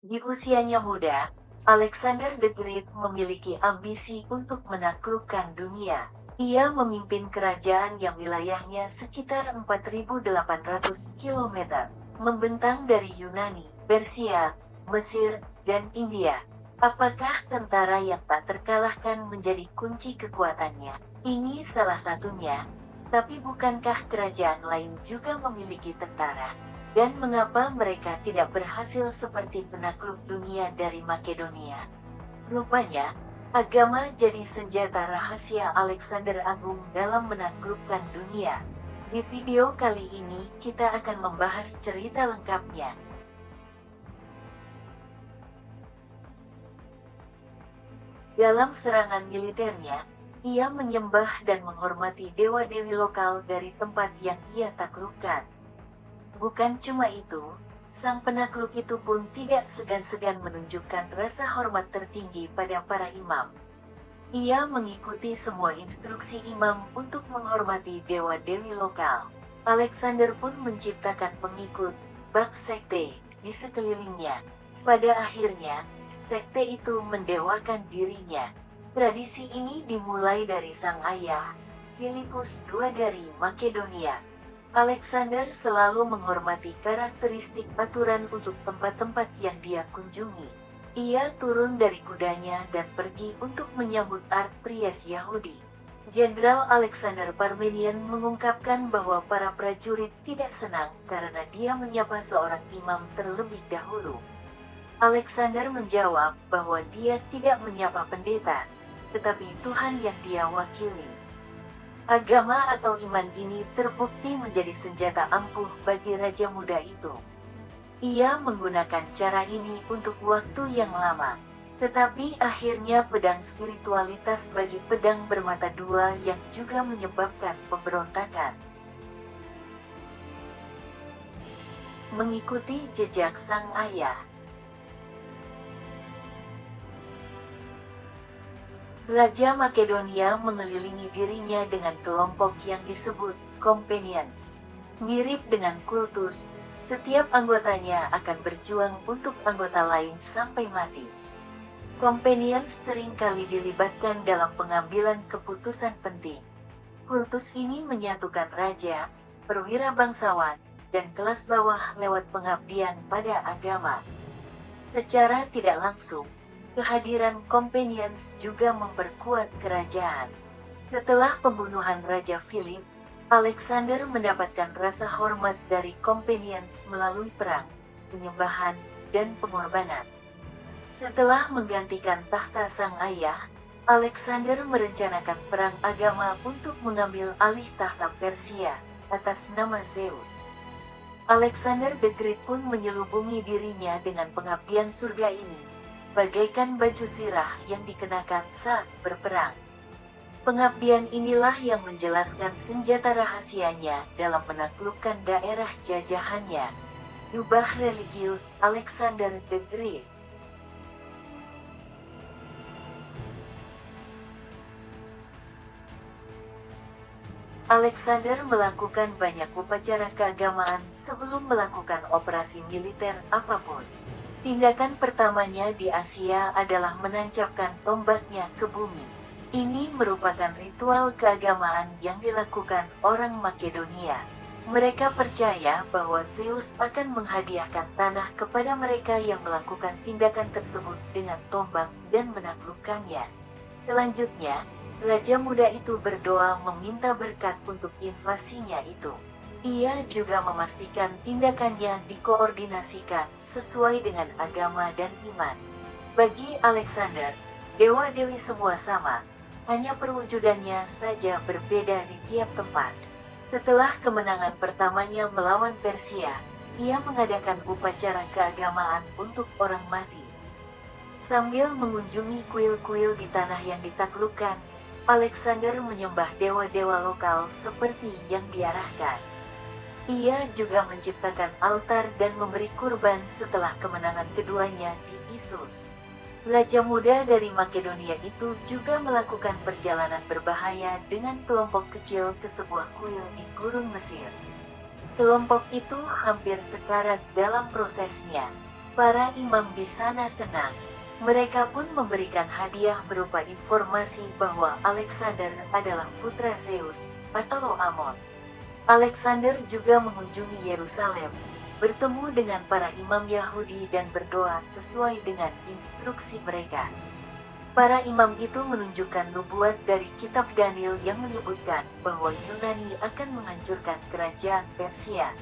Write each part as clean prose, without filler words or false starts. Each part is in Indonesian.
Di usianya muda, Alexander the Great memiliki ambisi untuk menaklukkan dunia. Ia memimpin kerajaan yang wilayahnya sekitar 4.800 km, membentang dari Yunani, Persia, Mesir, dan India. Apakah tentara yang tak terkalahkan menjadi kunci kekuatannya? Ini salah satunya. Tapi bukankah kerajaan lain juga memiliki tentara? Dan mengapa mereka tidak berhasil seperti penakluk dunia dari Makedonia? Rupanya, agama jadi senjata rahasia Alexander Agung dalam menaklukkan dunia. Di video kali ini kita akan membahas cerita lengkapnya. Dalam serangan militernya, ia menyembah dan menghormati dewa-dewi lokal dari tempat yang ia taklukkan. Bukan cuma itu, sang penakluk itu pun tidak segan-segan menunjukkan rasa hormat tertinggi pada para imam. Ia mengikuti semua instruksi imam untuk menghormati dewa-dewi lokal. Alexander pun menciptakan pengikut, bak sekte, di sekelilingnya. Pada akhirnya, sekte itu mendewakan dirinya. Tradisi ini dimulai dari sang ayah, Filipus II dari Makedonia. Alexander selalu menghormati karakteristik aturan untuk tempat-tempat yang dia kunjungi. Ia turun dari kudanya dan pergi untuk menyambut Archpriest Yahudi. Jenderal Alexander Parmenion mengungkapkan bahwa para prajurit tidak senang karena dia menyapa seorang imam terlebih dahulu. Alexander menjawab bahwa dia tidak menyapa pendeta, tetapi Tuhan yang dia wakili. Agama atau iman ini terbukti menjadi senjata ampuh bagi raja muda itu. Ia menggunakan cara ini untuk waktu yang lama, tetapi akhirnya pedang spiritualitas bagi pedang bermata dua yang juga menyebabkan pemberontakan. Mengikuti jejak sang ayah. Raja Makedonia mengelilingi dirinya dengan kelompok yang disebut companions. Mirip dengan kultus, setiap anggotanya akan berjuang untuk anggota lain sampai mati. Companions seringkali dilibatkan dalam pengambilan keputusan penting. Kultus ini menyatukan raja, perwira bangsawan, dan kelas bawah lewat pengabdian pada agama. Secara tidak langsung, kehadiran companions juga memperkuat kerajaan. Setelah pembunuhan Raja Philip, Alexander mendapatkan rasa hormat dari companions melalui perang, penyembahan, dan pengorbanan. Setelah menggantikan tahta sang ayah, Alexander merencanakan perang agama untuk mengambil alih tahta Persia atas nama Zeus. Alexander the Great pun menyelubungi dirinya dengan pengabdian surga ini, bagaikan baju zirah yang dikenakan saat berperang. Pengabdian inilah yang menjelaskan senjata rahasianya dalam menaklukkan daerah jajahannya, jubah religius Alexander the Great. Alexander melakukan banyak upacara keagamaan sebelum melakukan operasi militer apapun. Tindakan pertamanya di Asia adalah menancapkan tombaknya ke bumi. Ini merupakan ritual keagamaan yang dilakukan orang Makedonia. Mereka percaya bahwa Zeus akan menghadiahkan tanah kepada mereka yang melakukan tindakan tersebut dengan tombak dan menaklukkannya. Selanjutnya, Raja muda itu berdoa meminta berkat untuk invasinya itu. Ia juga memastikan tindakannya dikoordinasikan sesuai dengan agama dan iman. Bagi Alexander, dewa-dewi semua sama, hanya perwujudannya saja berbeda di tiap tempat. Setelah kemenangan pertamanya melawan Persia, ia mengadakan upacara keagamaan untuk orang mati. Sambil mengunjungi kuil-kuil di tanah yang ditaklukkan, Alexander menyembah dewa-dewa lokal seperti yang diarahkan. Ia juga menciptakan altar dan memberi kurban setelah kemenangan keduanya di Issus. Raja muda dari Makedonia itu juga melakukan perjalanan berbahaya dengan kelompok kecil ke sebuah kuil di gurun Mesir. Kelompok itu hampir sekarat dalam prosesnya. Para imam di sana senang. Mereka pun memberikan hadiah berupa informasi bahwa Alexander adalah putra Zeus, atau Amon. Alexander juga mengunjungi Yerusalem, bertemu dengan para imam Yahudi dan berdoa sesuai dengan instruksi mereka. Para imam itu menunjukkan nubuat dari kitab Daniel yang menyebutkan bahwa Yunani akan menghancurkan kerajaan Persia.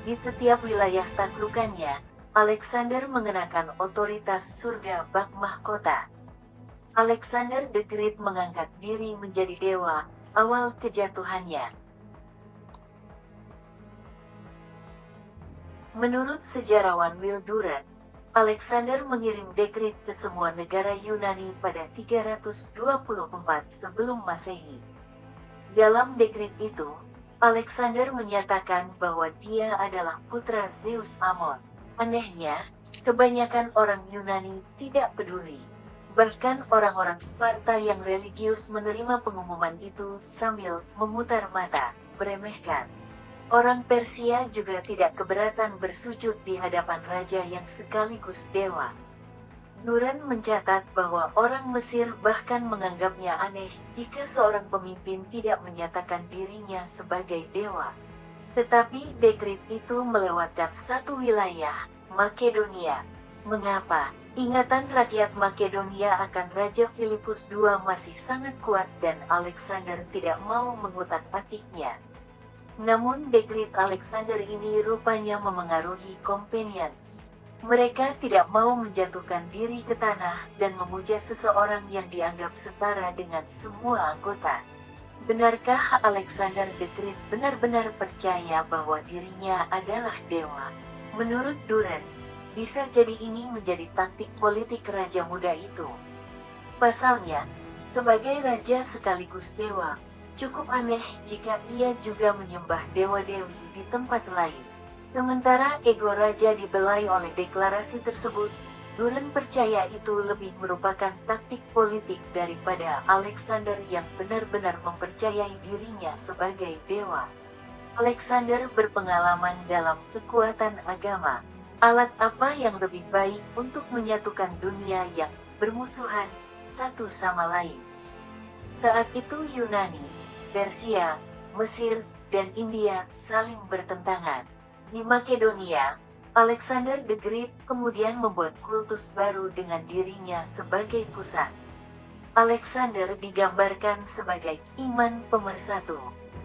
Di setiap wilayah taklukannya, Alexander mengenakan otoritas surga bak mahkota. Alexander the Great mengangkat diri menjadi dewa, awal kejatuhannya. Menurut sejarawan Will Durant, Alexander mengirim dekret ke semua negara Yunani pada 324 sebelum Masehi. Dalam dekret itu, Alexander menyatakan bahwa dia adalah putra Zeus Amon. Anehnya, kebanyakan orang Yunani tidak peduli. Bahkan orang-orang Sparta yang religius menerima pengumuman itu sambil memutar mata, meremehkan. Orang Persia juga tidak keberatan bersujud di hadapan raja yang sekaligus dewa. Durant mencatat bahwa orang Mesir bahkan menganggapnya aneh jika seorang pemimpin tidak menyatakan dirinya sebagai dewa. Tetapi dekret itu melewatkan satu wilayah, Makedonia. Mengapa? Ingatan rakyat Makedonia akan Raja Filipus II masih sangat kuat dan Alexander tidak mau mengutak-atiknya. Namun dekret Alexander ini rupanya memengaruhi Companions. Mereka tidak mau menjatuhkan diri ke tanah dan memuja seseorang yang dianggap setara dengan semua anggota. Benarkah Alexander the Great benar-benar percaya bahwa dirinya adalah dewa? Menurut Durant, bisa jadi ini menjadi taktik politik raja muda itu. Pasalnya, sebagai raja sekaligus dewa, cukup aneh jika ia juga menyembah dewa-dewi di tempat lain. Sementara ego raja dibelai oleh deklarasi tersebut, Durant percaya itu lebih merupakan taktik politik daripada Alexander yang benar-benar mempercayai dirinya sebagai dewa. Alexander berpengalaman dalam kekuatan agama. Alat apa yang lebih baik untuk menyatukan dunia yang bermusuhan satu sama lain? Saat itu Yunani, Persia, Mesir, dan India saling bertentangan. Di Makedonia, Alexander the Great kemudian membuat kultus baru dengan dirinya sebagai pusat. Alexander digambarkan sebagai iman pemersatu.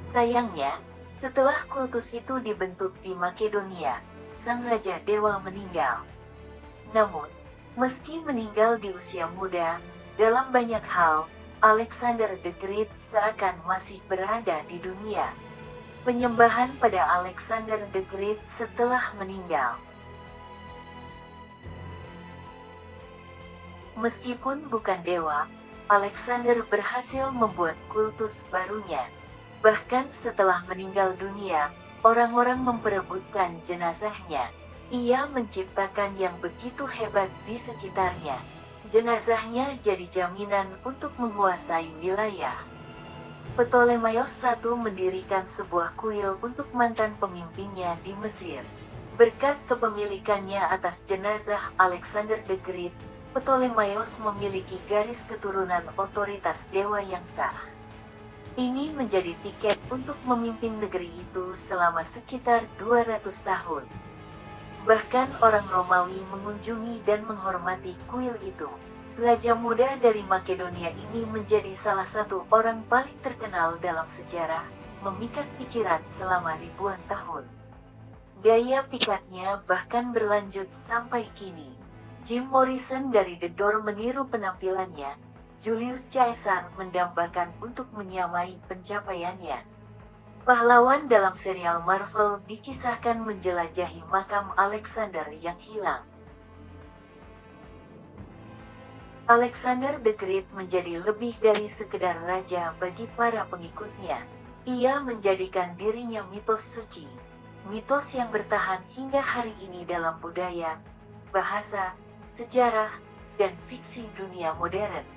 Sayangnya, setelah kultus itu dibentuk di Makedonia, sang raja dewa meninggal. Namun, meski meninggal di usia muda, dalam banyak hal, Alexander the Great seakan masih berada di dunia. Penyembahan pada Alexander the Great setelah meninggal. Meskipun bukan dewa, Alexander berhasil membuat kultus barunya. Bahkan setelah meninggal dunia, orang-orang memperebutkan jenazahnya. Ia menciptakan yang begitu hebat di sekitarnya. Jenazahnya jadi jaminan untuk menguasai wilayah. Ptolemaios I mendirikan sebuah kuil untuk mantan pemimpinnya di Mesir. Berkat kepemilikannya atas jenazah Alexander the Great, Ptolemaios memiliki garis keturunan otoritas dewa yang sah. Ini menjadi tiket untuk memimpin negeri itu selama sekitar 200 tahun. Bahkan orang Romawi mengunjungi dan menghormati kuil itu. Raja muda dari Makedonia ini menjadi salah satu orang paling terkenal dalam sejarah, memikat pikiran selama ribuan tahun. Gaya pikatnya bahkan berlanjut sampai kini. Jim Morrison dari The Door meniru penampilannya. Julius Caesar mendambakan untuk menyamai pencapaiannya. Pahlawan dalam serial Marvel dikisahkan menjelajahi makam Alexander yang hilang. Alexander the Great menjadi lebih dari sekedar raja bagi para pengikutnya. Ia menjadikan dirinya mitos suci. Mitos yang bertahan hingga hari ini dalam budaya, bahasa, sejarah, dan fiksi dunia modern.